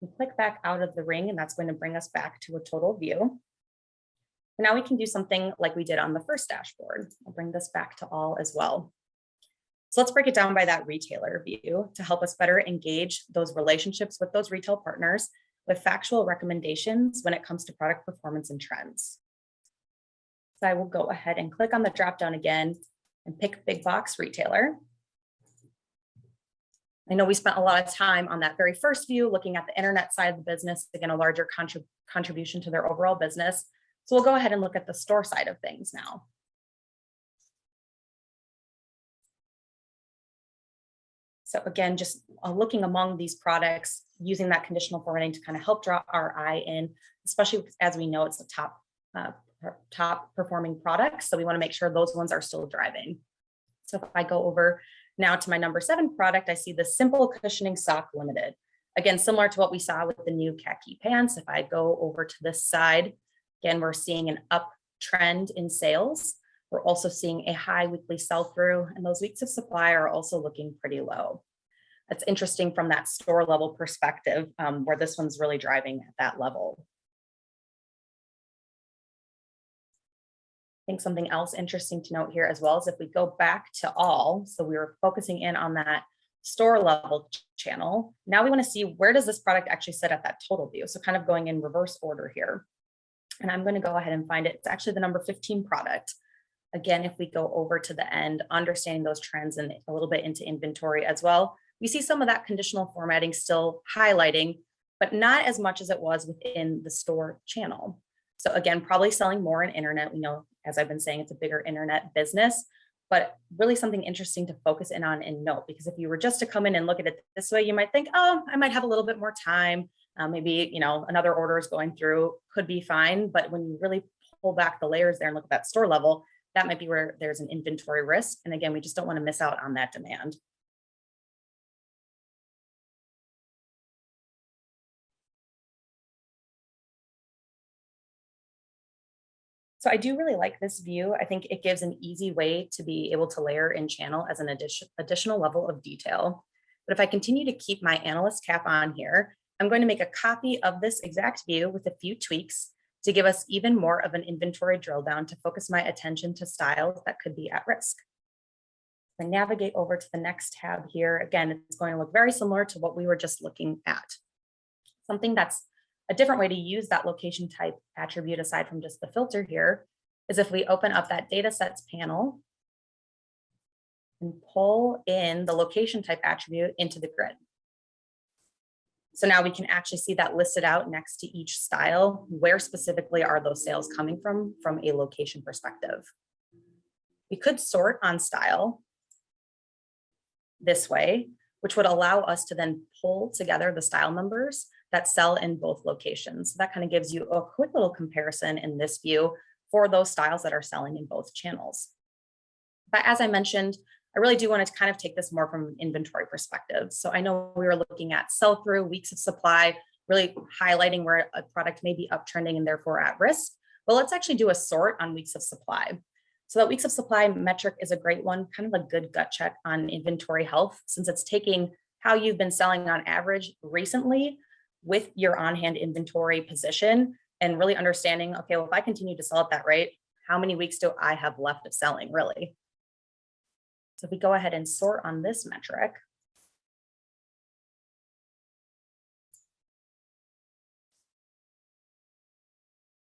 We click back out of the ring, and that's going to bring us back to a total view. And now we can do something like we did on the first dashboard. I'll bring this back to all as well. So let's break it down by that retailer view to help us better engage those relationships with those retail partners with factual recommendations when it comes to product performance and trends. So I will go ahead and click on the drop down again and pick big box retailer. I know we spent a lot of time on that very first view looking at the internet side of the business, again, a larger contribution to their overall business. So we'll go ahead and look at the store side of things now. So again, just looking among these products, using that conditional formatting to kind of help draw our eye in, especially as we know it's the top performing products. So we want to make sure those ones are still driving. So if I go over now to my number 7 product, I see the Simple Cushioning Sock Limited. Again, similar to what we saw with the new khaki pants. If I go over to this side, again, we're seeing an uptrend in sales. We're also seeing a high weekly sell-through, and those weeks of supply are also looking pretty low. That's interesting from that store level perspective, where this one's really driving at that level. I think something else interesting to note here as well is if we go back to all, so we were focusing in on that store level channel, now we want to see where does this product actually sit at that total view. So kind of going in reverse order here. And I'm going to go ahead and find it. It's actually the number 15 product. Again, if we go over to the end, understanding those trends and a little bit into inventory as well, we see some of that conditional formatting still highlighting, but not as much as it was within the store channel. So again, probably selling more in internet. We know, as I've been saying, it's a bigger internet business, but really something interesting to focus in on and note, because if you were just to come in and look at it this way, you might think, oh, I might have a little bit more time. Maybe, another order is going through, could be fine. But when you really pull back the layers there and look at that store level, that might be where there's an inventory risk. And again, we just don't want to miss out on that demand. So I do really like this view. I think it gives an easy way to be able to layer in channel as an additional level of detail. But if I continue to keep my analyst cap on here, I'm going to make a copy of this exact view with a few tweaks to give us even more of an inventory drill down to focus my attention to styles that could be at risk. I navigate over to the next tab here. Again, it's going to look very similar to what we were just looking at. Something that's a different way to use that location type attribute aside from just the filter here is if we open up that data sets panel and pull in the location type attribute into the grid. So now we can actually see that listed out next to each style. Where specifically are those sales coming from a location perspective? We could sort on style this way, which would allow us to then pull together the style numbers that sell in both locations. So that kind of gives you a quick little comparison in this view for those styles that are selling in both channels. But as I mentioned, I really do want to kind of take this more from an inventory perspective. So I know we were looking at sell-through, weeks of supply, really highlighting where a product may be uptrending and therefore at risk. But let's actually do a sort on weeks of supply. So that weeks of supply metric is a great one, kind of a good gut check on inventory health, since it's taking how you've been selling on average recently with your on-hand inventory position and really understanding, okay, well, if I continue to sell at that rate, how many weeks do I have left of selling really? So if we go ahead and sort on this metric,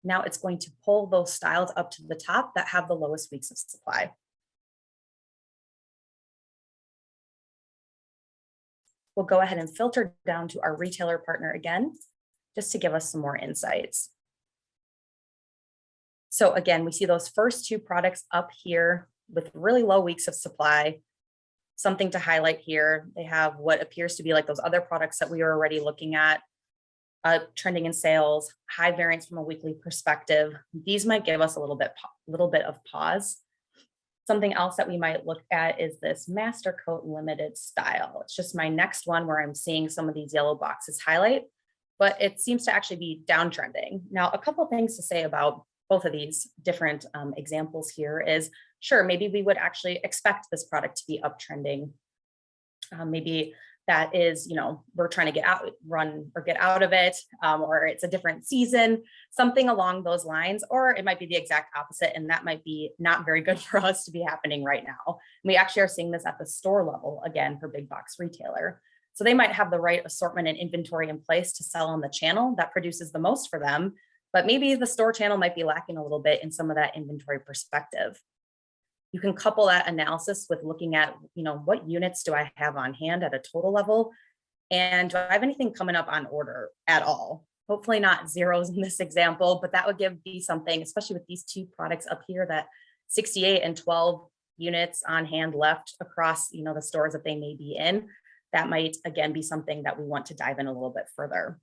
now it's going to pull those styles up to the top that have the lowest weeks of supply. We'll go ahead and filter down to our retailer partner again, just to give us some more insights. So again, we see those first two products up here with really low weeks of supply. Something to highlight here, they have what appears to be like those other products that we were already looking at, trending in sales, high variance from a weekly perspective. These might give us a little bit of pause. Something else that we might look at is this Master Coat Limited style. It's just my next one where I'm seeing some of these yellow boxes highlight, but it seems to actually be downtrending. Now, a couple of things to say about both of these different examples here is, sure, maybe we would actually expect this product to be uptrending. Maybe that is, we're trying to get out of it, or it's a different season, something along those lines, or it might be the exact opposite. And that might be not very good for us to be happening right now. We actually are seeing this at the store level, again, for big box retailer. So they might have the right assortment and inventory in place to sell on the channel that produces the most for them, but maybe the store channel might be lacking a little bit in some of that inventory perspective. You can couple that analysis with looking at, what units do I have on hand at a total level? And do I have anything coming up on order at all? Hopefully not zeros in this example, but that would be something, especially with these two products up here, that 68 and 12 units on hand left across, the stores that they may be in. That might, again, be something that we want to dive in a little bit further.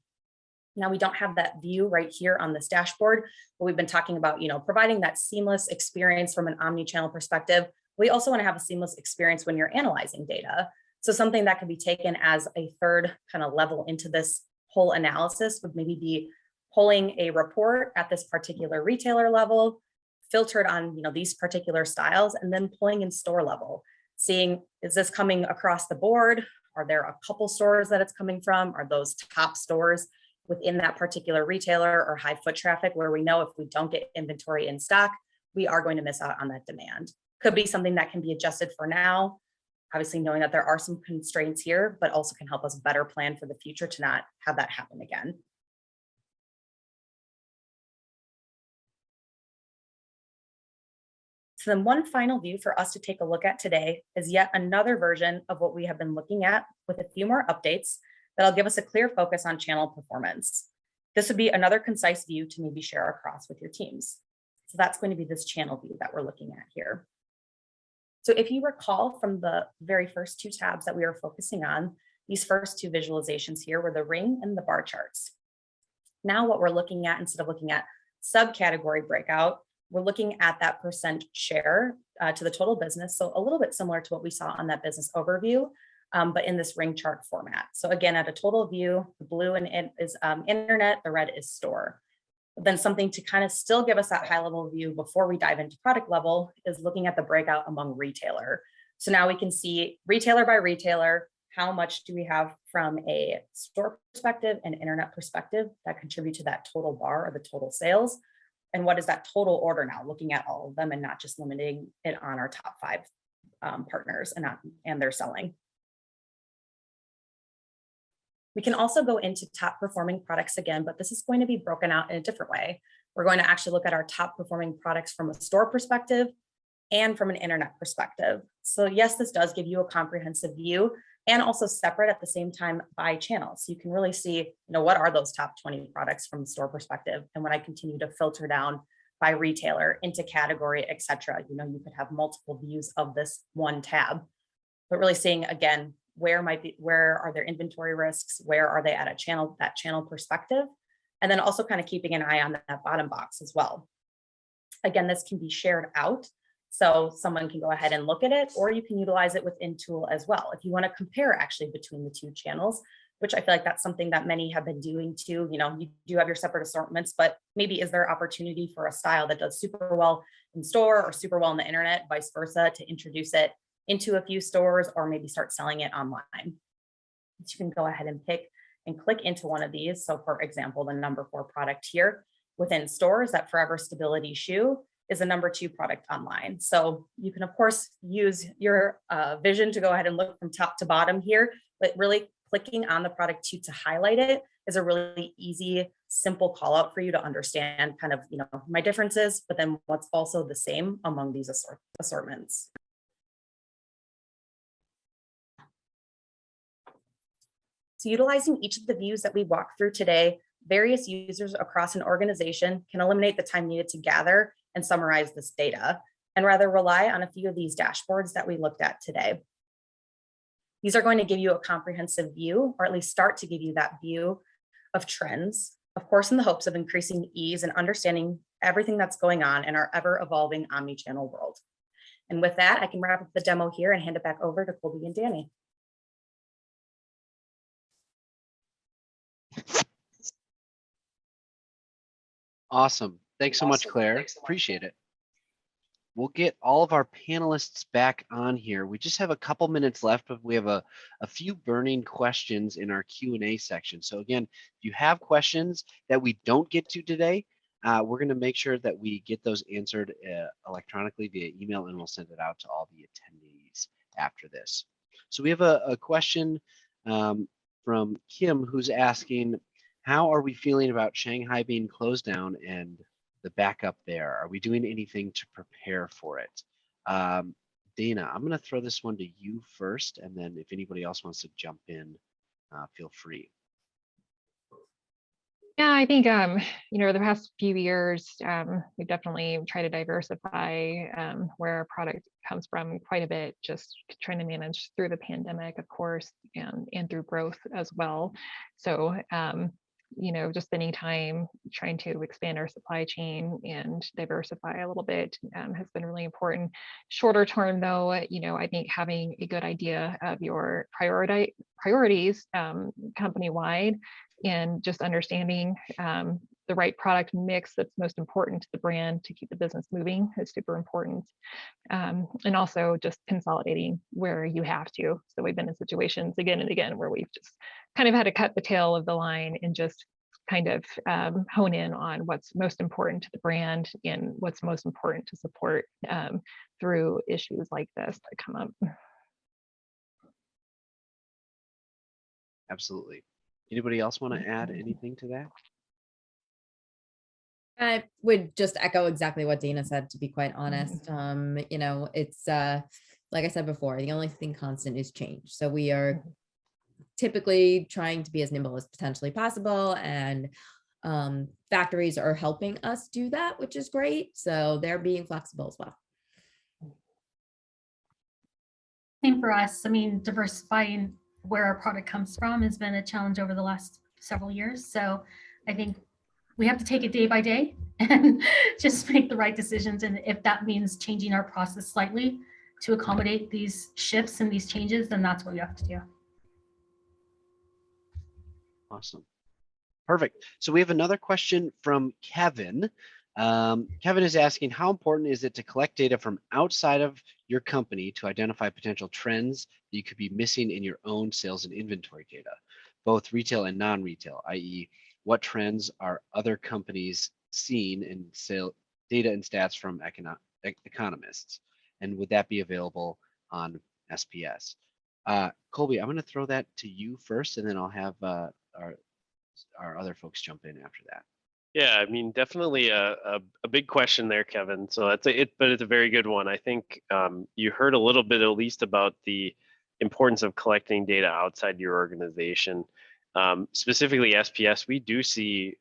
Now, we don't have that view right here on this dashboard, but we've been talking about, providing that seamless experience from an omni-channel perspective. We also want to have a seamless experience when you're analyzing data. So something that could be taken as a third kind of level into this whole analysis would maybe be pulling a report at this particular retailer level, filtered on, these particular styles, and then pulling in store level, seeing, is this coming across the board? Are there a couple stores that it's coming from? Are those top stores within that particular retailer or high foot traffic where we know if we don't get inventory in stock, we are going to miss out on that demand? Could be something that can be adjusted for now, Obviously knowing that there are some constraints here, but also can help us better plan for the future to not have that happen again. So then one final view for us to take a look at today is yet another version of what we have been looking at with a few more updates that'll give us a clear focus on channel performance. This would be another concise view to maybe share across with your teams. So that's going to be this channel view that we're looking at here. So if you recall from the very first two tabs that we were focusing on, these first two visualizations here were the ring and the bar charts. Now what we're looking at, instead of looking at subcategory breakout, we're looking at that percent share to the total business. So a little bit similar to what we saw on that business overview, but in this ring chart format. So again, at a total view, the blue is internet, the red is store. But then something to kind of still give us that high level view before we dive into product level is looking at the breakout among retailer. So now we can see retailer by retailer, how much do we have from a store perspective and internet perspective that contribute to that total bar or the total sales? And what is that total order now, looking at all of them and not just limiting it on our top 5 partners and their selling. We can also go into top performing products again, but this is going to be broken out in a different way. We're going to actually look at our top performing products from a store perspective and from an internet perspective. So yes, this does give you a comprehensive view and also separate at the same time by channel. So you can really see, what are those top 20 products from a store perspective? And when I continue to filter down by retailer into category, et cetera, you could have multiple views of this one tab, but really seeing again, where are there inventory risks? Where are they at that channel perspective? And then also kind of keeping an eye on that bottom box as well. Again, this can be shared out. So someone can go ahead and look at it, or you can utilize it within Tool as well. If you want to compare actually between the two channels, which I feel like that's something that many have been doing too. You do have your separate assortments, but maybe is there opportunity for a style that does super well in store or super well on the internet, vice versa, to introduce it into a few stores or maybe start selling it online. You can go ahead and pick and click into one of these. So for example, the number 4 product here within stores, that Forever Stability shoe is a number 2 product online. So you can of course use your vision to go ahead and look from top to bottom here, but really clicking on the product 2 to highlight it is a really easy, simple call out for you to understand kind of, my differences, but then what's also the same among these assortments. So utilizing each of the views that we walked through today, various users across an organization can eliminate the time needed to gather and summarize this data, and rather rely on a few of these dashboards that we looked at today. These are going to give you a comprehensive view, or at least start to give you that view of trends, of course, in the hopes of increasing ease and understanding everything that's going on in our ever-evolving omnichannel world. And with that, I can wrap up the demo here and hand it back over to Colby and Danny. Awesome. Thanks so much, Claire. Appreciate it. We'll get all of our panelists back on here. We just have a couple minutes left, but we have a few burning questions in our Q&A section. So again, if you have questions that we don't get to today, we're going to make sure that we get those answered electronically via email, and we'll send it out to all the attendees after this. So we have a question from Kim, who's asking, how are we feeling about Shanghai being closed down and the backup there? Are we doing anything to prepare for it? Dana, I'm going to throw this one to you first, and then if anybody else wants to jump in, feel free. Yeah, I think, the past few years, we've definitely tried to diversify where our product comes from quite a bit, just trying to manage through the pandemic, of course, and through growth as well. So, just spending time trying to expand our supply chain and diversify a little bit has been really important. Shorter term, though, I think having a good idea of your priorities company-wide, and just understanding the right product mix that's most important to the brand to keep the business moving is super important. And also just consolidating where you have to. So we've been in situations again and again where we've just kind of had to cut the tail of the line and just kind of hone in on what's most important to the brand and what's most important to support through issues like this that come up. Absolutely. Anybody else want to add anything to that? I would just echo exactly what Dana said, to be quite honest. It's like I said before, the only thing constant is change. So we are typically trying to be as nimble as potentially possible, and factories are helping us do that, which is great. So they're being flexible as well. Same for us. I mean, diversifying where our product comes from has been a challenge over the last several years. So I think we have to take it day by day and just make the right decisions. And if that means changing our process slightly to accommodate these shifts and these changes, then that's what we have to do. Awesome. Perfect. So we have another question from Kevin. Kevin is asking, how important is it to collect data from outside of your company to identify potential trends that you could be missing in your own sales and inventory data, both retail and non-retail, i.e., what trends are other companies seeing in sale data and stats from economists? And would that be available on SPS? Colby, I'm going to throw that to you first, and then I'll have our other folks jump in after that. Yeah, I mean, definitely a big question there, Kevin. So but it's a very good one. I think you heard a little bit, at least, about the importance of collecting data outside your organization. Specifically SPS, we do see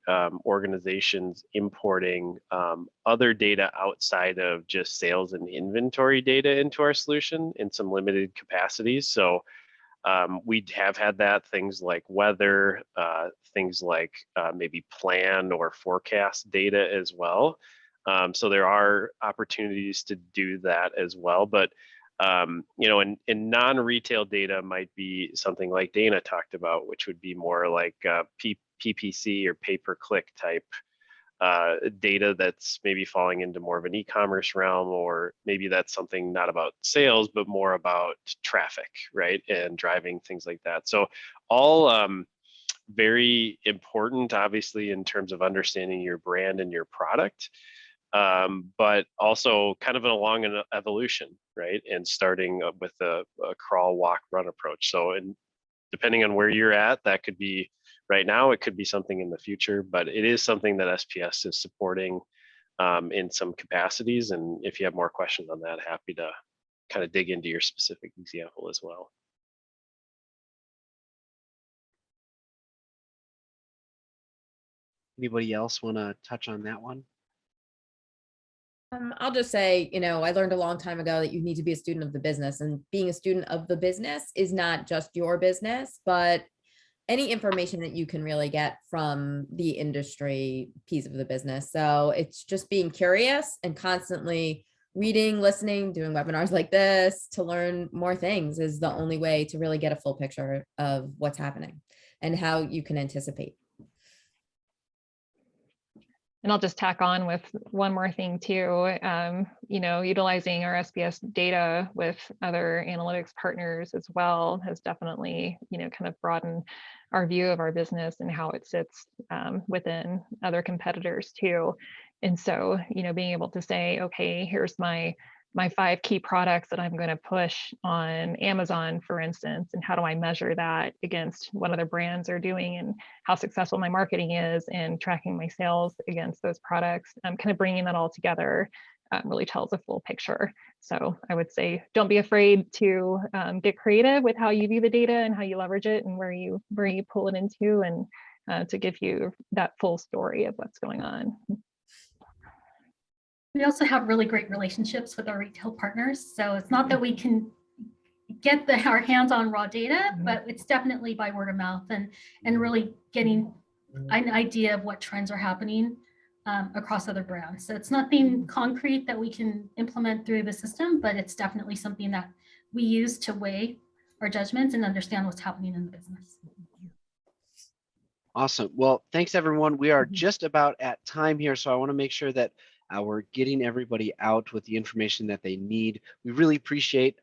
organizations importing other data outside of just sales and inventory data into our solution in some limited capacities. So we have had that, things like weather, things like maybe plan or forecast data as well. So there are opportunities to do that as well. But in non-retail data might be something like Dana talked about, which would be more like PPC or pay-per-click type data that's maybe falling into more of an e-commerce realm, or maybe that's something not about sales, but more about traffic, right? And driving, things like that. So all very important, obviously, in terms of understanding your brand and your product, but also kind of along an evolution, right? And starting with a crawl, walk, run approach. So, and depending on where you're at, that could be right now, it could be something in the future, but it is something that SPS is supporting in some capacities. And if you have more questions on that, happy to kind of dig into your specific example as well. Anybody else want to touch on that one? I'll just say, I learned a long time ago that you need to be a student of the business, and being a student of the business is not just your business, but any information that you can really get from the industry piece of the business. So it's just being curious and constantly reading, listening, doing webinars like this to learn more things is the only way to really get a full picture of what's happening and how you can anticipate. And I'll just tack on with one more thing too, utilizing our SPS data with other analytics partners as well has definitely, kind of broadened our view of our business and how it sits within other competitors too. And so, being able to say, okay, here's my 5 key products that I'm going to push on Amazon, for instance, and how do I measure that against what other brands are doing and how successful my marketing is, and tracking my sales against those products. Kind of bringing that all together really tells a full picture. So I would say, don't be afraid to get creative with how you view the data and how you leverage it and where you pull it into, and to give you that full story of what's going on. We also have really great relationships with our retail partners. So it's not that we can get our hands on raw data, but it's definitely by word of mouth and really getting an idea of what trends are happening across other brands. So it's nothing concrete that we can implement through the system, but it's definitely something that we use to weigh our judgments and understand what's happening in the business. Awesome. Well, thanks everyone. We are just about at time here, so I want to make sure that we're getting everybody out with the information that they need. We really appreciate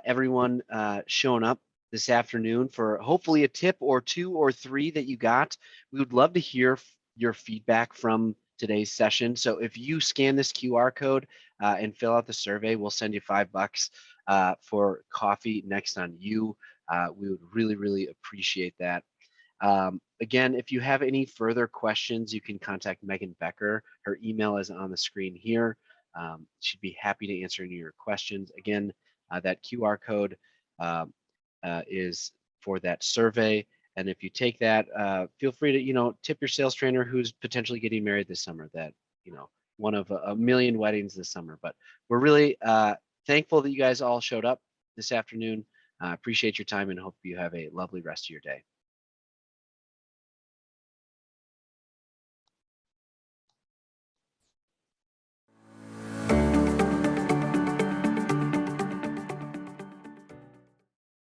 everyone showing up this afternoon for hopefully a tip or 2 or 3 that you got. We would love to hear your feedback from today's session. So if you scan this QR code and fill out the survey, we'll send you $5 for coffee next on you. We would really, really appreciate that. Again, if you have any further questions, you can contact Megan Becker. Her email is on the screen here. She'd be happy to answer any of your questions. Again, that QR code is for that survey. And if you take that, feel free to, tip your sales trainer who's potentially getting married this summer. That, one of a million weddings this summer. But we're really thankful that you guys all showed up this afternoon. Appreciate your time and hope you have a lovely rest of your day.